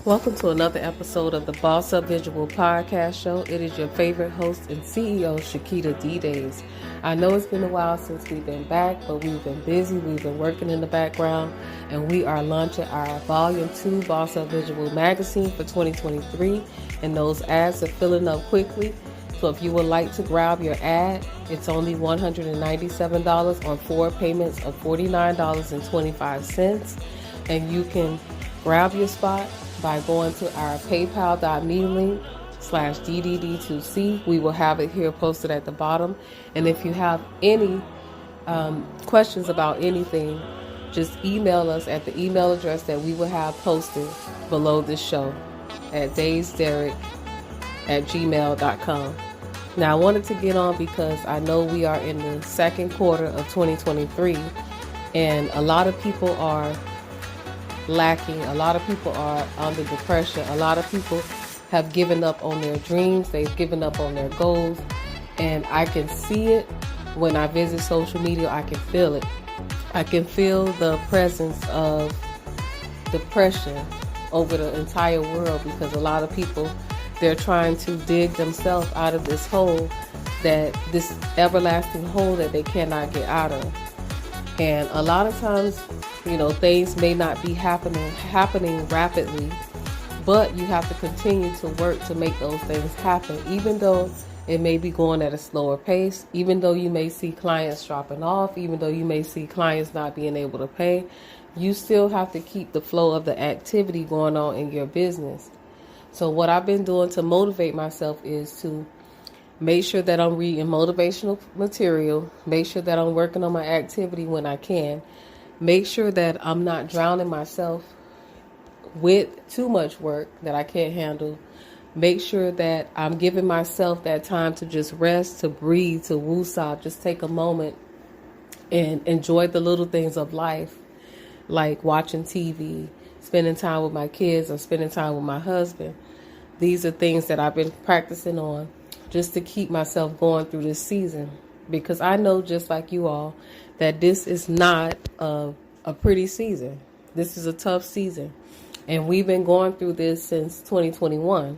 Welcome to another episode of the Boss Up Visual Podcast Show. It is your favorite host and CEO, Shakita D-Days. I know it's been a while since we've been back, but we've been busy. We've been working in the background, and we are launching our Volume 2 Boss Up Visual magazine for 2023, and those ads are filling up quickly. So if you would like to grab your ad, it's only $197 on 4 payments of $49.25, and you can grab your spot by going to our paypal.me link /DDD2C. We will have it here posted at the bottom. And if you have any questions about anything, just email us at the email address that we will have posted below this show at daysderek@gmail.com. Now, I wanted to get on because I know we are in the second quarter of 2023, and a lot of people are lacking. A lot of people are under depression. A lot of people have given up on their dreams. They've given up on their goals. And I can see it when I visit social media. I can feel it. I can feel the presence of depression over the entire world because a lot of people, they're trying to dig themselves out of this hole, this everlasting hole that they cannot get out of. And a lot of times, things may not be happening rapidly, but you have to continue to work to make those things happen, even though it may be going at a slower pace, even though you may see clients dropping off, even though you may see clients not being able to pay. You still have to keep the flow of the activity going on in your business. So what I've been doing to motivate myself is to make sure that I'm reading motivational material, make sure that I'm working on my activity when I can, make sure that I'm not drowning myself with too much work that I can't handle. Make sure that I'm giving myself that time to just rest, to breathe, to woosah, just take a moment and enjoy the little things of life, like watching TV, spending time with my kids, or spending time with my husband. These are things that I've been practicing on just to keep myself going through this season, because I know, just like you all, that this is not a pretty season. This is a tough season. And we've been going through this since 2021.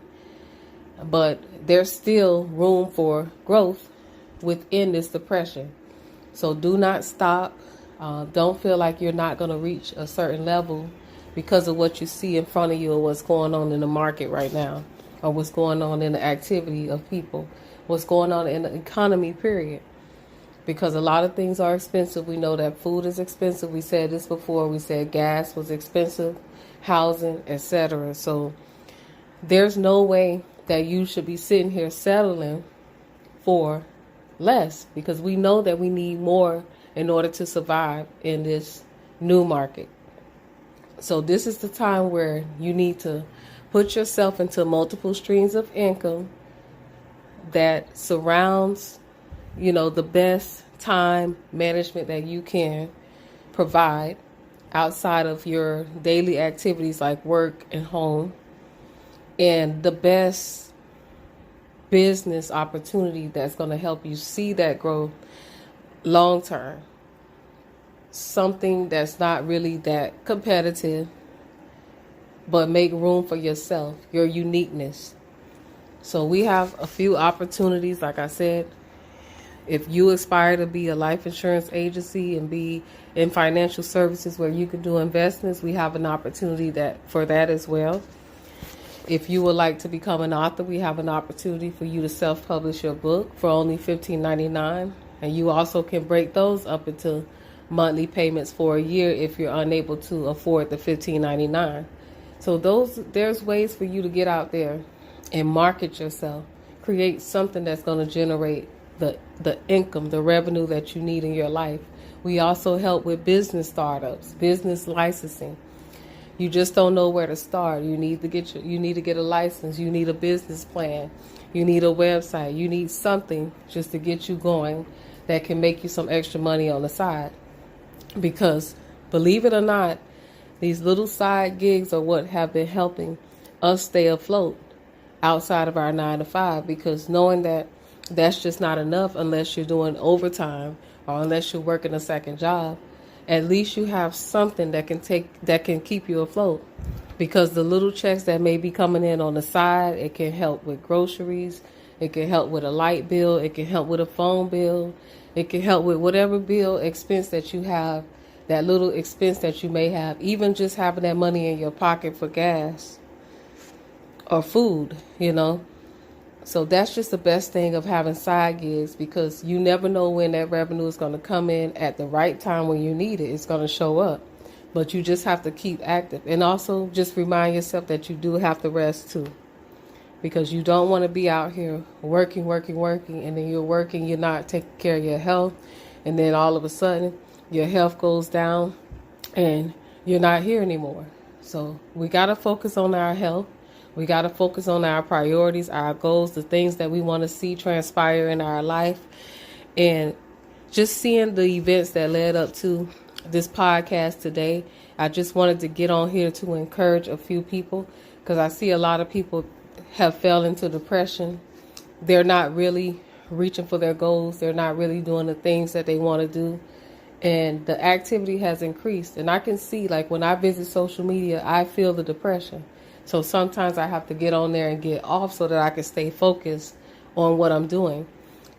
But there's still room for growth within this depression. So do not stop. Don't feel like you're not going to reach a certain level because of what you see in front of you or what's going on in the market right now, or what's going on in the activity of people, what's going on in the economy, period. Because a lot of things are expensive. We know that food is expensive. We said this before. We said gas was expensive, housing, etc. So there's no way that you should be sitting here settling for less, because we know that we need more in order to survive in this new market. So this is the time where you need to put yourself into multiple streams of income that surrounds the best time management that you can provide outside of your daily activities like work and home, and the best business opportunity that's going to help you see that growth long term. Something that's not really that competitive, but make room for yourself, your uniqueness. So we have a few opportunities, like I said. If you aspire to be a life insurance agency and be in financial services where you can do investments, we have an opportunity for that as well. If you would like to become an author, we have an opportunity for you to self-publish your book for only $15.99. And you also can break those up into monthly payments for a year if you're unable to afford the $15.99. So there's ways for you to get out there and market yourself. Create something that's going to generate the income, the revenue that you need in your life. We also help with business startups, business licensing. You just don't know where to start. You need to get a license. You need a business plan. You need a website. You need something just to get you going that can make you some extra money on the side. Because believe it or not, these little side gigs are what have been helping us stay afloat outside of our 9 to 5, because knowing that that's just not enough unless you're doing overtime or unless you're working a second job. At least you have something that can keep you afloat. because the little checks that may be coming in on the side, it can help with groceries, it can help with a light bill, it can help with a phone bill, it can help with whatever bill expense that you have, that little expense that you may have, even just having that money in your pocket for gas or food, So that's just the best thing of having side gigs, because you never know when that revenue is going to come in at the right time when you need it. It's going to show up. But you just have to keep active. And also just remind yourself that you do have to rest too. Because you don't want to be out here working, and then you're not taking care of your health. And then all of a sudden, your health goes down and you're not here anymore. So we got to focus on our health. We got to focus on our priorities, our goals, the things that we want to see transpire in our life. And just seeing the events that led up to this podcast today, I just wanted to get on here to encourage a few people, because I see a lot of people have fell into depression. They're not really reaching for their goals. They're not really doing the things that they want to do. And the activity has increased. And I can see, like, when I visit social media, I feel the depression. So sometimes I have to get on there and get off so that I can stay focused on what I'm doing.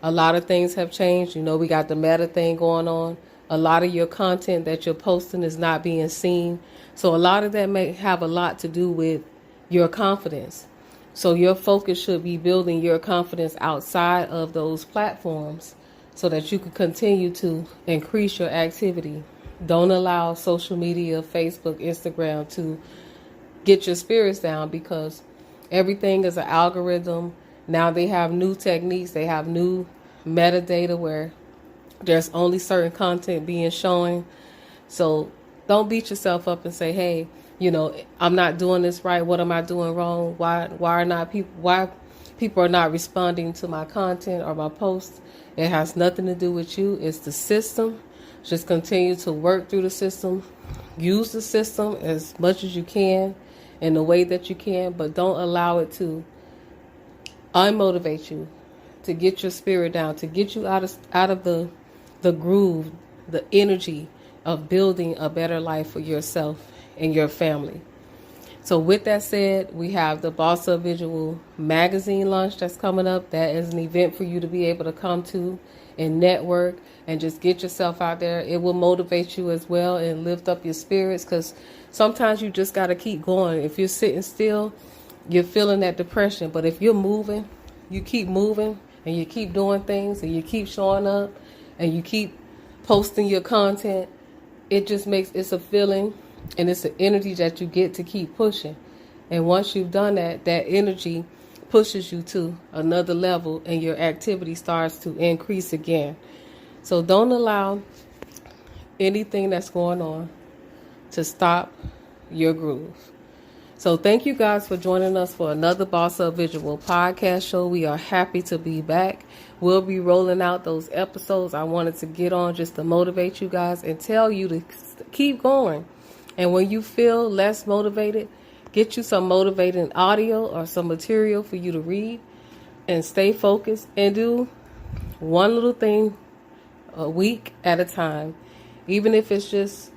A lot of things have changed. We got the meta thing going on. A lot of your content that you're posting is not being seen. So a lot of that may have a lot to do with your confidence. So your focus should be building your confidence outside of those platforms so that you can continue to increase your activity. Don't allow social media, Facebook, Instagram to get your spirits down, because everything is an algorithm. Now they have new techniques. They have new metadata where there's only certain content being shown. So don't beat yourself up and say, hey, I'm not doing this right. What am I doing wrong? Why people are not responding to my content or my posts? It has nothing to do with you. It's the system. Just continue to work through the system. Use the system as much as you can in the way that you can, but don't allow it to unmotivate you, to get your spirit down, to get you out of the groove, the energy of building a better life for yourself and your family. So with that said, we have the Boss Up Visual magazine launch that's coming up. That is an event for you to be able to come to and network and just get yourself out there. It will motivate you as well and lift up your spirits, because sometimes you just got to keep going. If you're sitting still, you're feeling that depression. But if you're moving, you keep moving and you keep doing things and you keep showing up and you keep posting your content, it's a feeling and it's an energy that you get to keep pushing. And once you've done that, that energy pushes you to another level and your activity starts to increase again. So don't allow anything that's going on to stop your groove. So thank you guys for joining us for another Boss Up Visual podcast show. We are happy to be back. We'll be rolling out those episodes. I wanted to get on just to motivate you guys and tell you to keep going. And when you feel less motivated, get you some motivating audio or some material for you to read and stay focused and do one little thing a week at a time. Even if it's just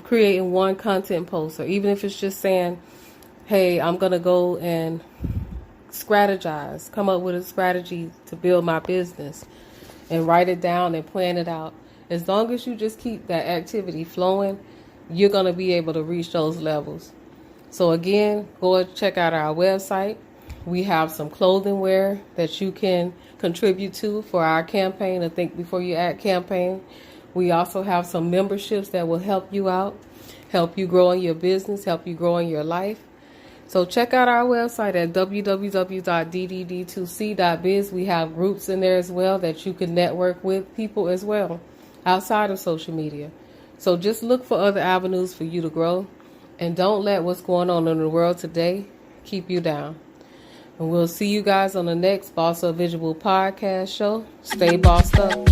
creating one content post, or even if it's just saying, hey, I'm going to go and strategize, come up with a strategy to build my business and write it down and plan it out. As long as you just keep that activity flowing, you're going to be able to reach those levels. So again, go and check out our website. We have some clothing wear that you can contribute to for our campaign, a Think Before You Act campaign. We also have some memberships that will help you out, help you grow in your business, help you grow in your life. So check out our website at www.ddd2c.biz. We have groups in there as well that you can network with people as well outside of social media. So just look for other avenues for you to grow, and don't let what's going on in the world today keep you down. And we'll see you guys on the next Boss Up Visual podcast show. Stay bossed up.